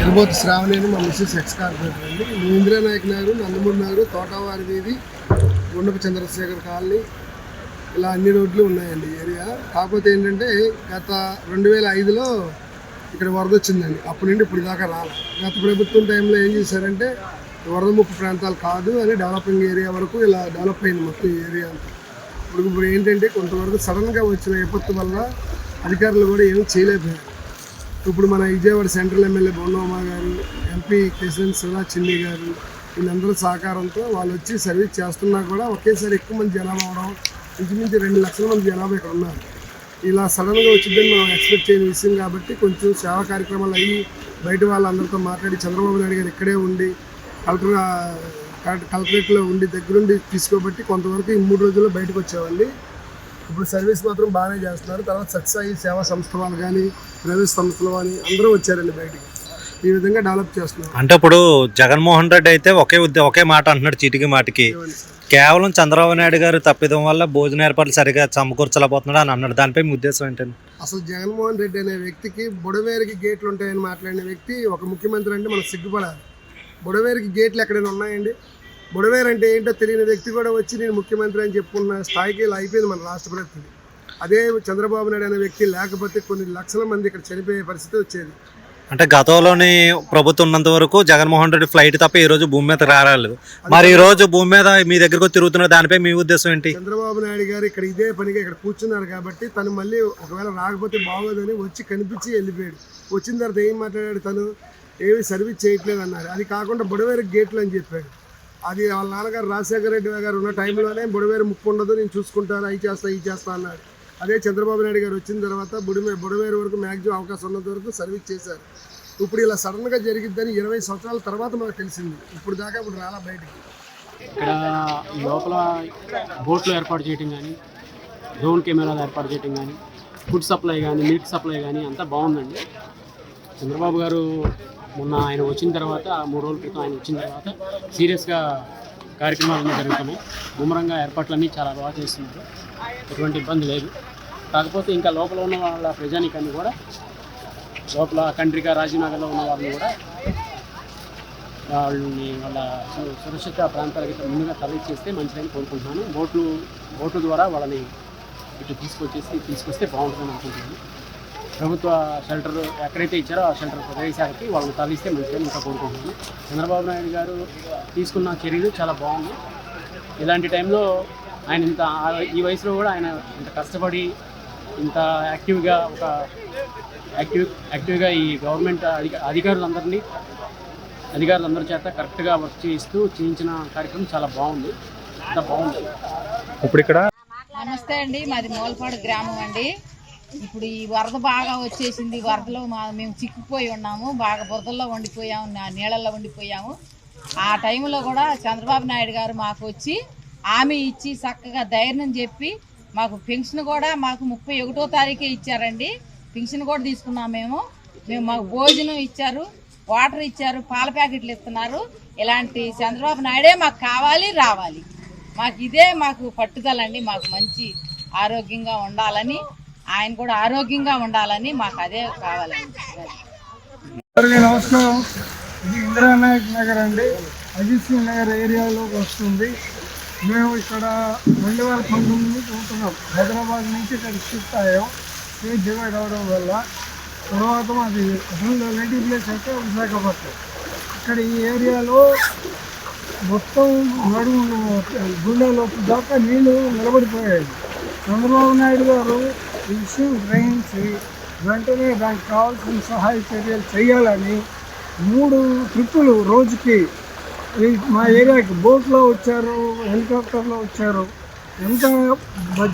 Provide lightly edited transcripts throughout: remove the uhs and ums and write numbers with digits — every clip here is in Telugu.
తిరుపతి శ్రావణి మా మిస్సెస్ ఎక్స్ కార్పొరేటర్ అండి. ఇందిరానాయక్ నగర్, నందమూరి నగర్, తోటవారి వీధి, గుండపు చంద్రశేఖర్ కాలనీ, ఇలా అన్ని రోడ్లు ఉన్నాయండి ఏరియా. కాకపోతే ఏంటంటే గత 2005లో ఇక్కడ వరద వచ్చిందండి. అప్పటి నుండి ఇప్పుడు దాకా రాలి. గత ప్రభుత్వం టైంలో ఏం చేశారంటే వరద ముప్పు ప్రాంతాలు కాదు అని డెవలపింగ్ ఏరియా వరకు ఇలా డెవలప్ అయింది మొత్తం ఏరియా అంతా. ఇప్పుడు ఏంటంటే కొంతవరకు సడన్గా వచ్చిన విపత్తు వల్ల అధికారులు కూడా ఏమీ చేయలేకపోయారు. ఇప్పుడు మన విజయవాడ సెంట్రల్ ఎమ్మెల్యే బొన్నమ్మ గారు, ఎంపీ కేశవన్ శివరాజ్ చిన్ని గారు, వీళ్ళందరూ సహకారంతో వాళ్ళు వచ్చి సర్వీస్ చేస్తున్నా కూడా ఒకేసారి ఎక్కువ మంది జనాభా అవడం, ఇంచుమించు 2 లక్షల మంది జనాభా ఇక్కడ ఉన్నారు. ఇలా సడన్గా వచ్చిందని మనం ఎక్స్పెక్ట్ చేయని విషయం కాబట్టి కొంచెం సేవా కార్యక్రమాలు అయ్యి బయట వాళ్ళందరితో మాట్లాడి చంద్రబాబు నాయుడు గారు ఇక్కడే ఉండి కలెక్టరేట్లో ఉండి దగ్గరుండి తీసుకోబట్టి కొంతవరకు ఈ 3 రోజుల్లో బయటకు వచ్చేవాళ్ళి. ఇప్పుడు సర్వీస్ మాత్రం బాగానే చేస్తున్నారు. తర్వాత సత్సాయి సేవా సంస్థ వాళ్ళు కానీ, ప్రైవేట్ సంస్థలు కానీ అందరూ వచ్చారండి బయటికి. ఈ విధంగా డెవలప్ చేస్తున్నారు. అంటే ఇప్పుడు జగన్మోహన్ రెడ్డి అయితే ఒకే మాట అంటున్నాడు, చీటికి మాటికి. కేవలం చంద్రబాబు నాయుడు గారు తప్పిదం వల్ల భోజన ఏర్పాట్లు సరిగా సమకూర్చలేకపోతున్నాడు అని అన్నాడు. దానిపై మీ ఉద్దేశం ఏంటండి? అసలు జగన్మోహన్ రెడ్డి అనే వ్యక్తికి బుడవేరికి గేట్లు ఉంటాయని మాట్లాడిన వ్యక్తి ఒక ముఖ్యమంత్రి అంటే మనం సిగ్గుపడాలి. బుడవేరికి గేట్లు ఎక్కడైనా ఉన్నాయండి? బుడవేరు అంటే ఏంటో తెలియని వ్యక్తి కూడా వచ్చి నేను ముఖ్యమంత్రి అని చెప్పుకున్న స్థాయికి ఇలా అయిపోయింది మన రాష్ట్ర పరిస్థితి. అదే చంద్రబాబు నాయుడు అనే వ్యక్తి లేకపోతే కొన్ని లక్షల మంది ఇక్కడ చనిపోయే పరిస్థితి వచ్చేది. అంటే గతంలోని ప్రభుత్వం ఉన్నంత వరకు జగన్మోహన్ రెడ్డి ఫ్లైట్ తప్ప ఈ రోజు భూమి మీద రాలేదు. మరి ఈ రోజు భూమి మీద మీ దగ్గరకు తిరుగుతున్న దానిపై మీ ఉద్దేశం ఏంటి? చంద్రబాబు నాయుడు గారు ఇక్కడ ఇదే పనిగా ఇక్కడ కూర్చున్నారు కాబట్టి తను మళ్ళీ ఒకవేళ రాకపోతే బాగోదని వచ్చి కనిపించి వెళ్ళిపోయాడు. వచ్చిన తర్వాత ఏం మాట్లాడాడు? తను ఏమి సర్వీస్ చేయట్లేదు అన్నారు. అది కాకుండా బుడవేరు గేట్లు అని చెప్పాడు. అది వాళ్ళ నాన్నగారు రాజశేఖర రెడ్డి గారు ఉన్న టైంలోనే బుడవేరు ముప్పు ఉండదు, నేను చూసుకుంటాను, అవి చేస్తా అన్నాడు. అదే చంద్రబాబు నాయుడు గారు వచ్చిన తర్వాత బుడవేరు వరకు మ్యాక్సిమం అవకాశం ఉన్నంత వరకు సర్వీస్ చేశారు. ఇప్పుడు ఇలా సడన్గా జరిగిద్దని 20 సంవత్సరాల తర్వాత మనకు తెలిసింది. ఇప్పుడు దాకా ఇప్పుడు రాలా బయటికి. ఇక్కడ లోపల బోట్లు ఏర్పాటు చేయడం కానీ, డ్రోన్ కెమెరాలు ఏర్పాటు చేయడం కానీ, ఫుడ్ సప్లై కానీ, మిల్క్ సప్లై కానీ అంతా బాగుందండి. చంద్రబాబు గారు మొన్న ఆయన వచ్చిన తర్వాత 3 రోజుల క్రితం ఆయన వచ్చిన తర్వాత సీరియస్గా కార్యక్రమాలన్నీ జరుగుతున్నాయి. ముమ్మరంగా ఏర్పాట్లన్నీ చాలా బాగా చేస్తున్నారు. ఎటువంటి ఇబ్బంది లేదు. కాకపోతే ఇంకా లోపల ఉన్న వాళ్ళ ప్రజానికాన్ని కూడా, లోపల కంట్రికా రాజీవ్ నగర్లో ఉన్న వాళ్ళని కూడా వాళ్ళని వాళ్ళ సురక్షిత ప్రాంతాలకి ముందుగా తరలిచేస్తే మంచిదని కోరుకుంటున్నాను. బోట్ల ద్వారా వాళ్ళని ఇటు తీసుకొస్తే బాగుంటుందని అనుకుంటున్నాను. ప్రభుత్వ షెల్టర్ ఎక్కడైతే ఇచ్చారో ఆ షెల్టర్ ప్రదేశాలకి వాళ్ళని తరలిస్తే మంచిదని ఇంకా కోరుకుంటున్నాను. చంద్రబాబు నాయుడు గారు తీసుకున్న చర్యలు చాలా బాగుంది. ఇలాంటి టైంలో ఆయన ఈ వయసులో కూడా ఆయన ఇంత కష్టపడి ఇంత యాక్టివ్గా ఈ గవర్నమెంట్ అధికారులందరి చేత కరెక్ట్గా వర్క్ చేయిస్తూ చేయించిన కార్యక్రమం చాలా బాగుంది. అంత బాగుంది. ఇప్పుడు ఇక్కడ నమస్తే అండి, మాది మూలపాడు గ్రామం అండి. ఇప్పుడు ఈ వరద బాగా వచ్చేసింది. వరదలో మేము చిక్కుపోయి ఉన్నాము, బాగా బురదల్లో వండిపోయాము, నీళ్ళల్లో వండిపోయాము. ఆ టైంలో కూడా చంద్రబాబు నాయుడు గారు మాకు వచ్చి హామీ ఇచ్చి చక్కగా ధైర్యం చెప్పి మాకు పెన్షన్ కూడా మాకు 31వ తారీఖే ఇచ్చారండి. పెన్షన్ కూడా తీసుకున్నాం మేము. మాకు భోజనం ఇచ్చారు, వాటర్ ఇచ్చారు, పాల ప్యాకెట్లు ఇస్తున్నారు. ఇలాంటి చంద్రబాబు నాయుడే మాకు కావాలి, రావాలి. మాకు పట్టుదలండి. మాకు మంచి ఆరోగ్యంగా ఉండాలని, ఆయన కూడా ఆరోగ్యంగా ఉండాలని మాకు అదే కావాలండి. నమస్కారం. ఇది ఇందిరానాయక్ నగర్ అండి, అజిత్ సింగ్ నగర్ ఏరియాలోకి వస్తుంది. మేము ఇక్కడ 2019 నుంచి ఉంటున్నాం. హైదరాబాద్ నుంచి ఇక్కడ షిఫ్ట్ అయ్యాం. స్టేట్ డివైడ్ అవడం వల్ల. తర్వాత మాది అసలు నేటివ్ ప్లేస్ అయితే విశాఖపట్నం. ఇక్కడ ఈ ఏరియాలో మొత్తం నడుము గుండెలోకి దాకా నీళ్లు నిలబడిపోయాయి. చంద్రబాబు నాయుడు గారు ఈ విషయం గ్రహించి వెంటనే దానికి కావాల్సిన సహాయ చర్యలు చేయాలని 3 ట్రిప్పులు రోజుకి మా ఏరియాకి బోట్లో వచ్చారు, హెలికాప్టర్లో వచ్చారు. ఎంత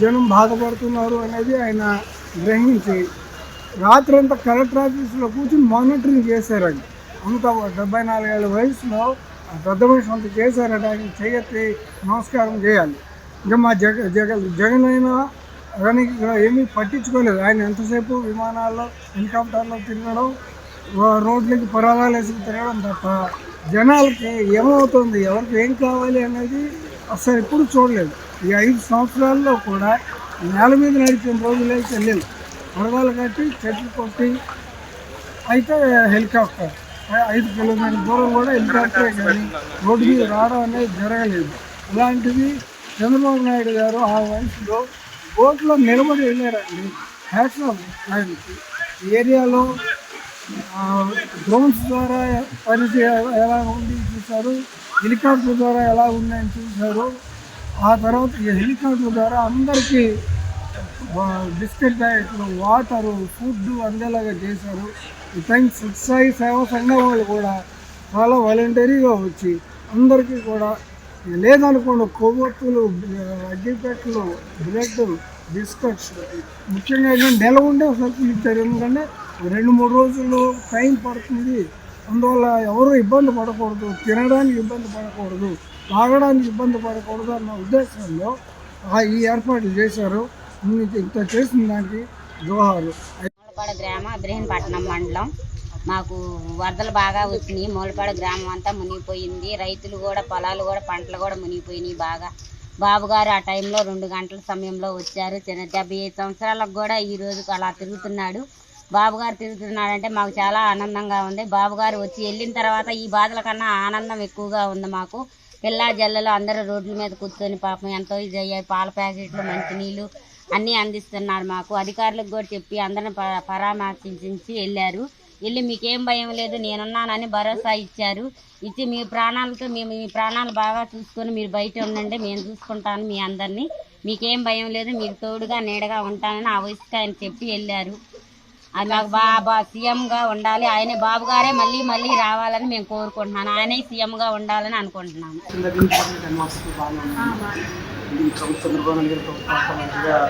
జనం బాధపడుతున్నారు అనేది ఆయన గ్రహించి రాత్రంతా కలెక్టర్ ఆఫీస్లో కూర్చొని మానిటరింగ్ చేశారండి. అంత 74 ఏళ్ళ వయసులో పెద్ద మనిషి అంత చేశారట. ఆయన చేయెత్తి నమస్కారం చేయాలి. ఇంకా మా జగన్ అయినా కానీ ఏమీ పట్టించుకోలేదు. ఆయన ఎంతసేపు విమానాల్లో, హెలికాప్టర్లో తిరగడం, రోడ్లకి పరాగాలు వేసుకు తిరగడం తప్ప జనాలకి ఏమవుతుంది, ఎవరికి ఏం కావాలి అనేది అసలు ఎప్పుడు చూడలేదు. ఈ 5 సంవత్సరాల్లో కూడా నేల మీద నడిచిన రోజులైతే లేవు. పరదాలు కట్టి చెట్లు కొట్టి అయితే హెలికాప్టర్ 5 కిలోమీటర్ల దూరం కూడా హెలికాప్టరే కానీ రోడ్డు మీద రావడం అనేది జరగలేదు. అలాంటిది చంద్రబాబు నాయుడు గారు ఆ వయసులో బోట్లో నిలబడి వెళ్ళారండి. హ్యాట్స్ ఆఫ్ ఆయనకి. ఈ ఏరియాలో డ్రోన్స్ ద్వారా పరిస్థితి ఎలా ఉంది చూశారు, హెలికాప్టర్ ద్వారా ఎలా ఉందని చూశారు. ఆ తర్వాత ఈ హెలికాప్టర్ ద్వారా అందరికీ బిస్కెట్ ప్యాకెట్లు, వాటరు, ఫుడ్ అందేలాగా చేశారు. ఈ టైం సత్సాయి సేవా సంఘం వాళ్ళు కూడా చాలా వాలంటరీగా వచ్చి అందరికీ కూడా లేదనుకోండి కొవ్వొత్తులు, అగ్గిపెట్టెలు, బ్రెడ్, బిస్కెట్స్, ముఖ్యంగా నెల ఉండే సరుకులు ఇచ్చారు. ఎందుకంటే 2-3 రోజులు టైం పడుతుంది. అందువల్ల ఎవరు ఇబ్బంది పడకూడదు, తినడానికి ఇబ్బంది పడకూడదు, తాగడానికి ఇబ్బంది పడకూడదు అన్న ఉద్దేశంలో ఈ ఏర్పాట్లు చేశారు. ఇంత చేసిన దానికి జోహారు. మూలపాడు గ్రామం ఇబ్రహీంపట్నం మండలం. మాకు వరదలు బాగా వచ్చినాయి. మూలపాడు గ్రామం అంతా మునిగిపోయింది. రైతులు కూడా పొలాలు కూడా పంటలు కూడా మునిగిపోయినాయి బాగా. బాబు గారు ఆ టైంలో 2 గంటల సమయంలో వచ్చారు. 75 సంవత్సరాలకు కూడా ఈ రోజుకు అలా తిరుగుతున్నాడు. బాబు గారు తిరుగుతున్నాడంటే మాకు చాలా ఆనందంగా ఉంది. బాబు గారు వచ్చి వెళ్ళిన తర్వాత ఈ బాధల కన్నా ఆనందం ఎక్కువగా ఉంది మాకు. పిల్ల జల్లలు అందరూ రోడ్ల మీద కూర్చొని పాపం ఎంతో ఇది అయ్యాయి. పాల ప్యాకెట్లు, మంచినీళ్ళు అన్నీ అందిస్తున్నారు మాకు. అధికారులకు కూడా చెప్పి అందరిని పరామర్శించి వెళ్ళారు. వెళ్ళి మీకేం భయం లేదు నేనున్నానని భరోసా ఇచ్చారు. ఇచ్చి మీ ప్రాణాలతో మేము మీ ప్రాణాలు బాగా చూసుకొని మీరు బయట ఉండండి, మేము చూసుకుంటాను మీ అందరినీ, మీకేం భయం లేదు, మీకు తోడుగా నీడగా ఉంటానని ఆ వయసుకి ఆయన చెప్పి వెళ్ళారు. అది మాకు బాగా సీఎంగా ఉండాలి. ఆయనే బాబు గారే మళ్ళీ మళ్ళీ రావాలని మేము కోరుకుంటున్నాను. ఆయనే సీఎంగా ఉండాలని అనుకుంటున్నాను. చంద్రబాబు నాయుడు గారు ప్రభుత్వం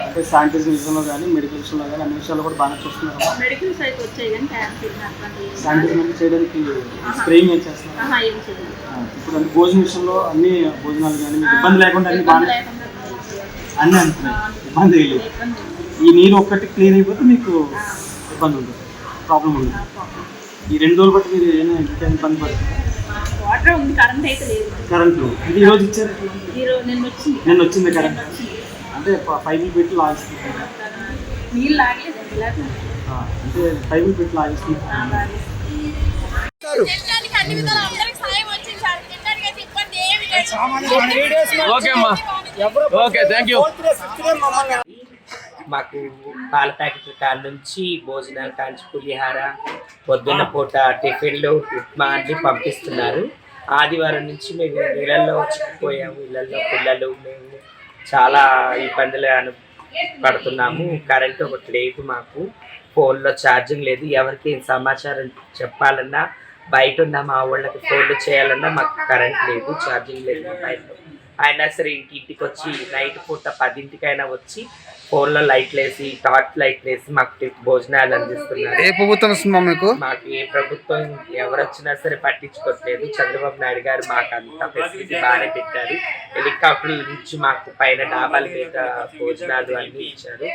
అంటే శానిటైజర్ విషయంలో కానీ మెడికల్ విషయంలో కానీ అన్ని విషయాలు కూడా బాగా చూస్తున్నారు. శానిటైజర్ చేయడానికి స్ప్రేయింగ్ ఏం చేస్తున్నారు. ఇప్పుడు అంటే భోజనం విషయంలో అన్ని భోజనాలు కానీ మీకు ఇబ్బంది లేకుండా అన్ని బాగా అన్నీ అంటున్నాయి. ఇబ్బంది లేదు. ఈ నీరు ఒక్కటి క్లీన్ అయిపోతే మీకు ఇబ్బంది ఉంటుంది, ప్రాబ్లం ఉంటుంది. ఈ 2 రోజులు బట్టి మీరు ఏమైనా ఇబ్బంది పడుతుంది. వాటర్ ఉంది, కరెంట్ అయితే లేదు. కరెంట్ ఇది ఈరోజు ఇచ్చారు. నిన్న వచ్చింది కరెంట్. అంటే పైపులు పెట్టి లాగిస్తుంది. నీళ్ళు లాగలేదు అంటే పైపులు పెట్టి లాగిస్తుంది. మాకు పాల ప్యాకెట్ల కాడ నుంచి భోజనాల కాంచి పులిహార, పొద్దున్న పూట టిఫిన్లు, ఉప్మా అన్ని పంపిస్తున్నారు. ఆదివారం నుంచి మేము ఇళ్లలో చిక్కుపోయాము. ఇళ్లలో పిల్లలు మేము చాలా ఇబ్బందులు పడుతున్నాము. కరెంట్ ఒకటి లేదు, మాకు ఫోన్లో ఛార్జింగ్ లేదు. ఎవరికి సమాచారం చెప్పాలన్నా బయట ఉన్న మా వాళ్ళకి ఫోన్లు చేయాలన్నా మాకు కరెంట్ లేదు, ఛార్జింగ్ లేదు మొబైల్లో. అయినా సరే ఇంటికి వచ్చి నైట్ పూట 10ంటికైనా వచ్చి ఫోన్లో లైట్లు వేసి, టార్చ్ లైట్లు వేసి మాకు భోజనాలు అందిస్తున్నారు. ఏ ప్రభుత్వం వస్తుందా మీకు? మాకు ఏ ప్రభుత్వం ఎవరు వచ్చినా సరే పట్టించుకోవట్లేదు. చంద్రబాబు నాయుడు గారు మాకు అంతా ఫెసిలిటీ బాగానే పెట్టారు. హెలికాప్టర్ల నుంచి మాకు పైన డాబాల మీద భోజనాలు అన్నీ ఇచ్చారు.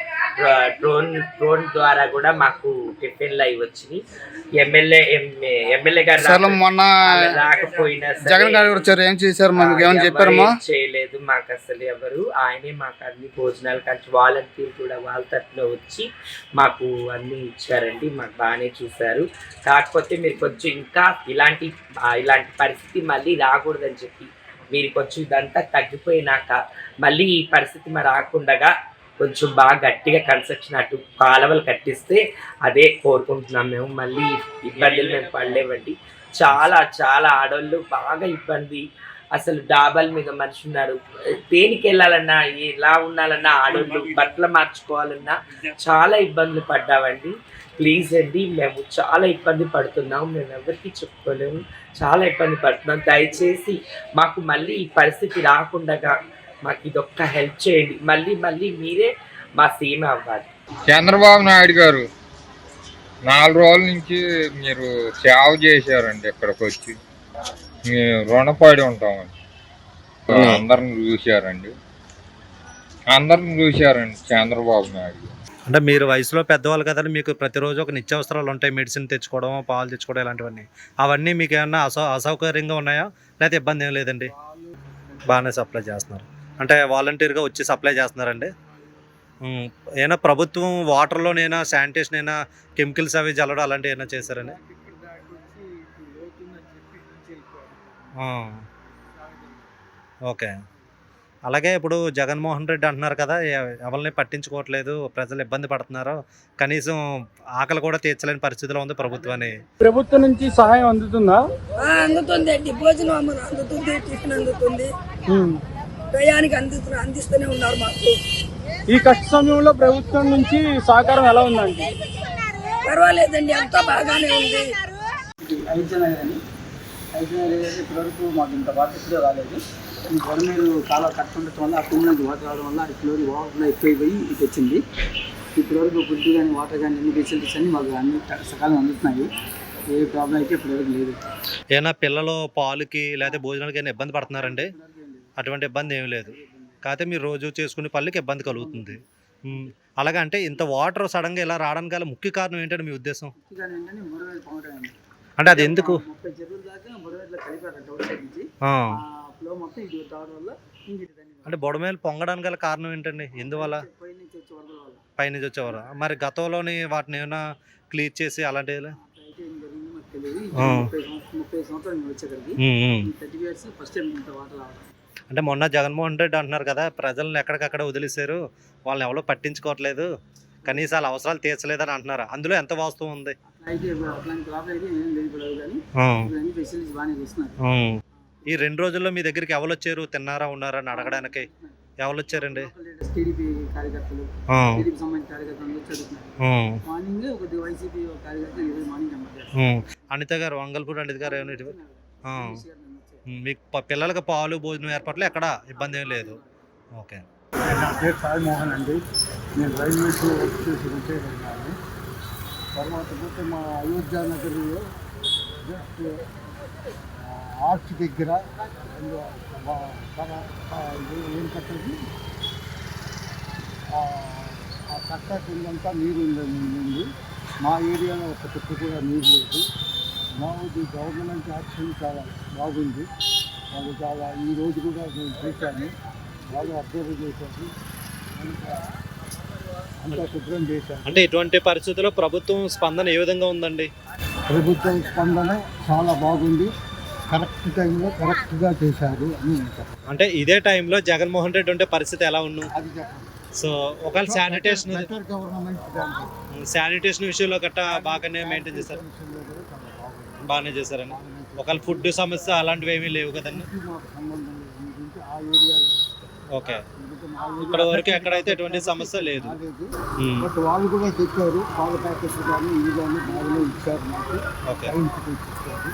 డ్రోన్ ద్వారా కూడా మాకు టిఫిన్లు అవి వచ్చినాయి. ఎమ్మెల్యే గారు మొన్న రాకపోయినా జగన్ గారు వచ్చారు, ఏం చేశారు? ఏమైనా చెప్పారమ్మా? చేయలేదు మాకు అసలు ఎవరు. ఆయనే మాకు అన్ని భోజనాలు కలిసి వాలంటీర్ కూడా వాళ్ళ తరఫున వచ్చి మాకు అన్ని ఇచ్చారండి. మాకు బాగానే చూశారు. కాకపోతే మీరు కొంచెం ఇంకా ఇలాంటి పరిస్థితి మళ్ళీ రాకూడదని చెప్పి మీరు కొంచెం ఇదంతా తగ్గిపోయినాక మళ్ళీ ఈ పరిస్థితి రాకుండా కొంచెం బాగా గట్టిగా కన్స్ట్రక్షన్ అటు కాలువలు కట్టిస్తే అదే కోరుకుంటున్నాం మేము. మళ్ళీ ఇబ్బందులు మేము పడలేవండి. చాలా చాలా ఆడవాళ్ళు బాగా ఇబ్బంది. అసలు డాబాల మీద మనిషి ఉన్నారు, దేనికి వెళ్ళాలన్నా ఎలా ఉండాలన్నా ఆడవాళ్ళు బట్టలు మార్చుకోవాలన్నా చాలా ఇబ్బందులు పడ్డామండి. ప్లీజ్ అండి, మేము చాలా ఇబ్బంది పడుతున్నాం, మేము ఎవరికి చెప్పుకోలేము, చాలా ఇబ్బంది పడుతున్నాం. దయచేసి మాకు మళ్ళీ ఈ పరిస్థితి రాకుండా మాకు ఇదొక్క హెల్ప్ చేయండి. మళ్ళీ మీరే మా సీఎం అవ్వాలి. చంద్రబాబు నాయుడు గారు 4 రోజుల నుంచి మీరు సేవ చేశారండి. ఇక్కడికి వచ్చి మేము రుణపడి ఉంటామండి. అందరిని చూశారండి చంద్రబాబు నాయుడు. అంటే మీరు వయసులో పెద్దవాళ్ళు కదండి, మీకు ప్రతిరోజు ఒక నిత్యావసరాలు ఉంటాయి, మెడిసిన్ తెచ్చుకోవడం, పాలు తెచ్చుకోవడం, ఇలాంటివన్నీ. అవన్నీ మీకు ఏమన్నా అసౌకర్యంగా ఉన్నాయా లేకపోతే ఇబ్బంది ఏం లేదండి? బాగానే సప్లై చేస్తున్నారు. అంటే వాలంటీర్గా వచ్చి సప్లై చేస్తున్నారండి. ఏమైనా ప్రభుత్వం వాటర్లోనైనా శానిటేషన్ అయినా కెమికల్స్ అవి జల్లడం అలాంటివి ఏమైనా చేశారండి? జరుగుతుందని చెప్పి నుంచి వెళ్ళిపోయారు. ఆ. ఓకే. అలాగే ఇప్పుడు జగన్మోహన్ రెడ్డి అంటున్నారు కదా, ఎవరిని పట్టించుకోవట్లేదు, ప్రజలు ఇబ్బంది పడుతున్నారు, కనీసం ఆకలి కూడా తీర్చలేని పరిస్థితిలో ఉంది ప్రభుత్వాన్ని. ప్రభుత్వం నుంచి సహాయం అందుతుందా? అందుతుందండి, భోజనం అందుతుంది, టిఫిన్ అందుతుంది, టయానికి అందిస్తూనే ఉన్నారు మాకు. ఈ కష్ట సమయంలో ప్రభుత్వం నుంచి సహకారం ఎలా ఉందండి? పర్వాలేదండి, అంతా బాగానే ఉంది. అయోధ్యనగర్ అని అయోధ్యనగర్ ఇప్పటివరకు మాకు ఇంత వాటర్ ఇప్పుడే రాలేదు. ఈ గవర్నమెంట్ చాలా కరెక్ట్ ఉండటం వల్ల ఆ కింద నుంచి వాటర్ రావడం వల్ల ఇప్పటివరకు వాటర్ ఎక్కువైపోయి ఇటు వచ్చింది. ఇప్పటివరకు ఫుడ్ కానీ వాటర్ కానీ అన్ని ఫెసిలిటీస్ అన్ని మాకు అన్ని సకాలం అందుతున్నాయి. ఏ ప్రాబ్లం అయితే ఇప్పటివరకు లేదు. ఏమైనా పిల్లలు పాలుకి లేదా భోజనాలకి ఏమైనా ఇబ్బంది పడుతున్నారండి? అటువంటి ఇబ్బంది ఏమీ లేదు. కాకపోతే మీరు రోజు చేసుకునే పళ్ళకి ఇబ్బంది కలుగుతుంది. అలాగే అంటే ఇంత వాటర్ సడన్గా ఇలా రావడానికి గల ముఖ్య కారణం ఏంటంటే మీ ఉద్దేశం? కానీ ఏంటంటే బుడవేలు పొంగడం అండి. అంటే అది ఎందుకు? 30 చెరువుల దాకా బుడవేట్లో కలిపారు అవుట్ సైడ్ నుంచి. ఆ. ఫ్లో మొత్తం ఇటు రావడం వల్ల ఇంగిటి అంటే బుడమేలు పొంగడానికి గల కారణం ఏంటండి? ఎందువల్ల? పై నుంచి వచ్చే వరదల వల్ల పైనుంచి వచ్చేవారు. మరి గతంలోని వాటిని ఏమైనా క్లియర్ చేసి అలాంటివి? అయితే ఏం జరిగిందో మాకు తెలియదు. ఆ. 30 సంవత్సరాలు మేము వచ్చేక్కడికి 30 ఇయర్స్ ఫస్ట్ టైం ఇంత వాటర్ రావడం. అంటే మొన్న జగన్మోహన్ రెడ్డి అంటున్నారు కదా, ప్రజలను ఎక్కడికక్కడ వదిలేశారు, వాళ్ళని ఎవరో పట్టించుకోవట్లేదు, కనీసం వాళ్ళ అవసరాలు తీర్చలేదని అంటున్నారు. అందులో ఎంత వాస్తవం ఉంది? అయితే అట్లాంటి ప్రాబ్లం అయితే ఏం లేదు కానీ అన్ని ఫెసిలిటీస్ బాగానే చూస్తున్నారు. ఈ 2 రోజుల్లో మీ దగ్గరికి ఎవరు వచ్చారు, తిన్నారా ఉన్నారా అని అడగడానికి? ఎవరు వచ్చారండి? టీడీపీ కార్యకర్తలు, టీడీపీ సంబంధించిన కార్యకర్తలు వచ్చి అడుగుతున్నారు. మార్నింగ్ ఒక వైసీపీ కార్యకర్త ఈరోజు మార్నింగ్ అమ్మారు. అనిత గారు, వంగల్పూడి అనిత గారు ఏమైనా మీకు పిల్లలకి పాలు భోజనం ఏర్పాట్లు ఎక్కడ ఇబ్బంది ఏం లేదు? ఓకే. నా పేరు సాయి మోహన్ అండి. నేను రైల్వేస్లో వర్క్ చేసి రిటైర్ అయినాను. తర్వాత పోతే మా అయోధ్య నగర్లో జస్ట్ ఆర్చ్ దగ్గర ఏం కట్టది, ఆ కట్ట కిందంతా నీరు ఉంది. మా ఏరియాలో ఒక చెట్టు కూడా నీరు లేదు. మాది గవర్నమెంట్ యాక్షన్ చాలా బాగుంది. వాళ్ళు చాలా ఈ రోజు కూడా నేను చేశాను, వాళ్ళు అబ్జర్వ్ చేశారు, అంతా శుభ్రం చేశారు. అంటే ఇటువంటి పరిస్థితుల్లో ప్రభుత్వం స్పందన ఏ విధంగా ఉందండి? ప్రభుత్వం స్పందన చాలా బాగుంది, కరెక్ట్ టైంలో కరెక్ట్గా చేశారు అని చెప్పారు. అంటే ఇదే టైంలో జగన్మోహన్ రెడ్డి ఉంటే పరిస్థితి ఎలా ఉన్నాం? అది చెప్పండి. సో ఒకవేళ శానిటేషన్ గవర్నమెంట్ శానిటేషన్ విషయంలో గట్టా బాగానే మెయింటైన్ చేశారు, బాగానే చేశారని. ఒకవేళ ఫుడ్ సమస్య అలాంటివి ఏమీ లేవు కదండి? సంబంధం గురించి ఆ ఏరియాలో ఓకే. ఇక్కడ వరకు ఎక్కడైతే ఎటువంటి సమస్య లేదు. బట్ వాళ్ళు కూడా చెప్పారు, పాల ప్యాకెట్స్ కానీ ఇవి కానీ బాగానే ఇచ్చారు మాకు. ఓకే. టైంకి ఇచ్చారు.